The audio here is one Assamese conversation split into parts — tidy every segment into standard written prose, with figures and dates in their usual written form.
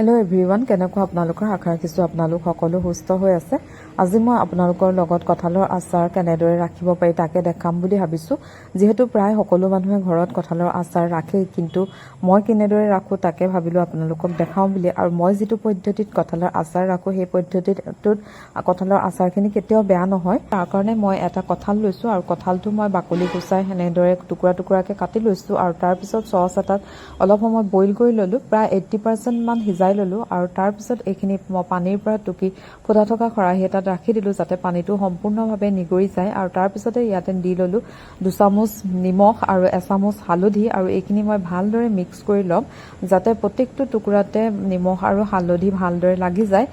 হেল্ল' এভৰিৱান, কেনেকুৱা আপোনালোকৰ? আশা ৰাখিছোঁ আপোনালোক সকলো সুস্থ হৈ আছে। আজি মই আপোনালোকৰ লগত কঁঠালৰ আচাৰ কেনেদৰে ৰাখিব পাৰি তাকে দেখাম বুলি ভাবিছোঁ। যিহেতু প্ৰায় সকলো মানুহে ঘৰত কঁঠালৰ আচাৰ ৰাখেই, কিন্তু মই কেনেদৰে ৰাখোঁ তাকে ভাবিলোঁ আপোনালোকক দেখাওঁ বুলি। আৰু মই যিটো পদ্ধতিত কঁঠালৰ আচাৰ ৰাখোঁ সেই পদ্ধতিটোত কঁঠালৰ আচাৰখিনি কেতিয়াও বেয়া নহয়। তাৰ কাৰণে মই এটা কঁঠাল লৈছোঁ আৰু কঁঠালটো মই বাকলি গুচাই সেনেদৰে টুকুৰা টুকুৰাকৈ কাটি লৈছোঁ। আৰু তাৰপিছত চচ এটাত অলপ সময় বইল কৰি ল'লোঁ, প্ৰায় 80% মান সিজাই ল'লোঁ। আৰু তাৰপিছত এইখিনি মই পানীৰ পৰা টুকি ফুটা থকা খৰাহী এটাত ৰাখি দিলোঁ যাতে পানীটো সম্পূৰ্ণভাৱে নিগৰি যায়। আৰু তাৰপিছতে ইয়াতে দি ল'লোঁ 2 চামুচ নিমখ আৰু 1 চামুচ হালধি, আৰু এইখিনি মই ভালদৰে মিক্স কৰি ল'ম যাতে প্ৰত্যেকটো টুকুৰাতে নিমখ আৰু হালধি ভালদৰে লাগি যায়।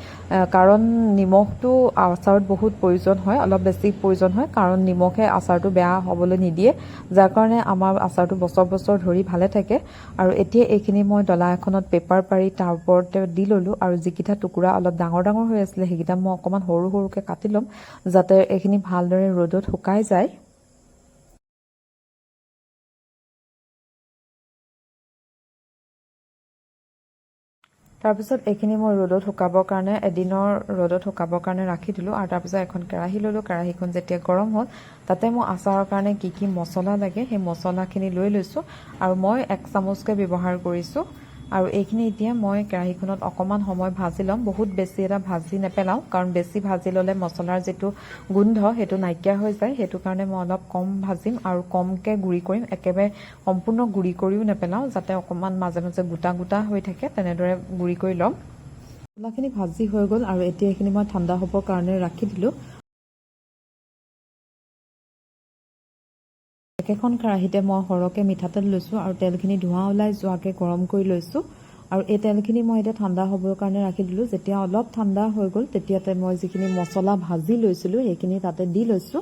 কাৰণ নিমখটো আচাৰত বহুত প্ৰয়োজন হয়, অলপ বেছি প্ৰয়োজন হয়, কাৰণ নিমখে আচাৰটো বেয়া হ'বলৈ নিদিয়ে, যাৰ কাৰণে আমাৰ আচাৰটো বছৰ বছৰ ধৰি ভালে থাকে। আৰু এতিয়া এইখিনি মই ডলা এখনত পেপাৰ পাৰি তাৰ ওপৰতে দি ল'লোঁ। আৰু যিকেইটা টুকুৰা অলপ ডাঙৰ ডাঙৰ হৈ আছিলে সেইকেইটা মই অকণমান সৰু সৰুকৈ কাটি ল'ম যাতে এইখিনি ভালদৰে ৰ'দত শুকাই যায়। তাৰপিছত এইখিনি মই ৰ'দত শুকাবৰ কাৰণে এদিনৰ ৰ'দত শুকাবৰ কাৰণে ৰাখি দিলোঁ। আৰু তাৰপিছত এখন কেৰাহী ল'লোঁ। কেৰাহীখন যেতিয়া গৰম হ'ল তাতে মই আচাৰৰ কাৰণে কি কি মছলা লাগে সেই মছলাখিনি লৈ লৈছোঁ। আৰু মই 1 চামুচকৈ ব্যৱহাৰ কৰিছোঁ। আৰু এইখিনি এতিয়া মই কেৰাহীখনত অকণমান সময় ভাজি ল'ম। বহুত বেছি এটা ভাজি নেপেলাওঁ, কাৰণ বেছি ভাজি ল'লে মছলাৰ যিটো গোন্ধ সেইটো নাইকিয়া হৈ যায়। সেইটো কাৰণে মই অলপ কম ভাজিম আৰু কমকৈ গুড়ি কৰিম। একেবাৰে সম্পূৰ্ণ গুড়ি কৰিও নেপেলাওঁ, যাতে অকণমান মাজে মাজে গোটা গোটা হৈ থাকে, তেনেদৰে গুড়ি কৰি ল'ম। মছলাখিনি ভাজি হৈ গ'ল আৰু এতিয়া এইখিনি মই ঠাণ্ডা হ'বৰ কাৰণে ৰাখি দিলোঁ। একেখন কেৰাহীতে মই সৰহকৈ মিঠাতেল লৈছোঁ আৰু তেলখিনি ধোঁৱা ওলাই যোৱাকৈ গৰম কৰি লৈছোঁ। আৰু এই তেলখিনি মই এতিয়া ঠাণ্ডা হ'বৰ কাৰণে ৰাখি দিলোঁ। যেতিয়া অলপ ঠাণ্ডা হৈ গ'ল তেতিয়াতে মই যিখিনি মছলা ভাজি লৈছিলোঁ সেইখিনি তাতে দি লৈছোঁ।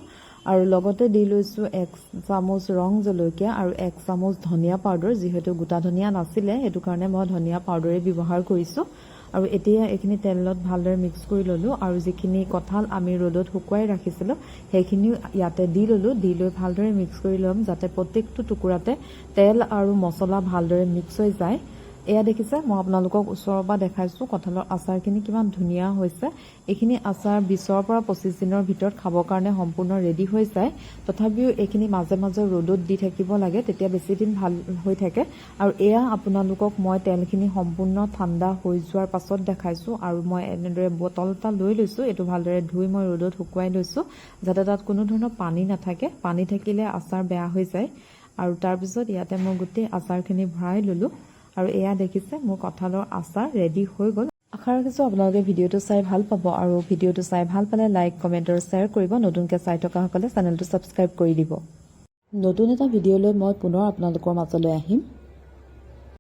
আৰু লগতে দি লৈছোঁ 1 চামুচ ৰং জলকীয়া আৰু 1 চামুচ ধনিয়া পাউডাৰ। যিহেতু গোটা ধনিয়া নাছিলে সেইটো কাৰণে মই ধনিয়া পাউডাৰেই ব্যৱহাৰ কৰিছোঁ। আৰু এতিয়া এইখিনি তেলত ভালদৰে মিক্স কৰি ল'লোঁ। আৰু যিখিনি কঁঠাল আমি ৰ'দত শুকুৱাই ৰাখিছিলোঁ সেইখিনিও ইয়াতে দি ল'লোঁ। দি লৈ ভালদৰে মিক্স কৰি ল'ম যাতে প্ৰত্যেকটো টুকুৰাতে তেল আৰু মছলা ভালদৰে মিক্স হৈ যায়। এয়া দেখিছে, মই আপোনালোকক ওচৰৰ পৰা দেখাইছোঁ কঁঠালৰ আচাৰখিনি কিমান ধুনীয়া হৈছে। এইখিনি আচাৰ 20ৰ পৰা 25 দিনৰ ভিতৰত খাবৰ কাৰণে সম্পূৰ্ণ ৰেডি হৈ যায়। তথাপিও এইখিনি মাজে মাজে ৰ'দত দি থাকিব লাগে, তেতিয়া বেছি দিন ভাল হৈ থাকে। আৰু এয়া আপোনালোকক মই তেলখিনি সম্পূৰ্ণ ঠাণ্ডা হৈ যোৱাৰ পাছত দেখাইছোঁ। আৰু মই এনেদৰে বটল এটা লৈ লৈছোঁ, এইটো ভালদৰে ধুই মই ৰ'দত শুকুৱাই লৈছোঁ যাতে তাত কোনো ধৰণৰ পানী নাথাকে। পানী থাকিলে আচাৰ বেয়া হৈ যায়। আৰু তাৰপিছত ইয়াতে মই গোটেই আচাৰখিনি ভৰাই ল'লোঁ। আৰু এয়া দেখিছে, মোৰ কঁঠালৰ আচাৰ ৰেডি হৈ গ'ল। আশা ৰাখিছোঁ আপোনালোকে ভিডিঅ'টো চাই ভাল পাব। আৰু ভিডিঅ'টো চাই ভাল পালে লাইক, কমেণ্ট আৰু শ্বেয়াৰ কৰিব। নতুনকৈ চাই থকাসকলে চেনেলটো ছাবস্ক্ৰাইব কৰি দিব। নতুন এটা ভিডিঅ' লৈ মই পুনৰ আপোনালোকৰ মাজলৈ আহিম।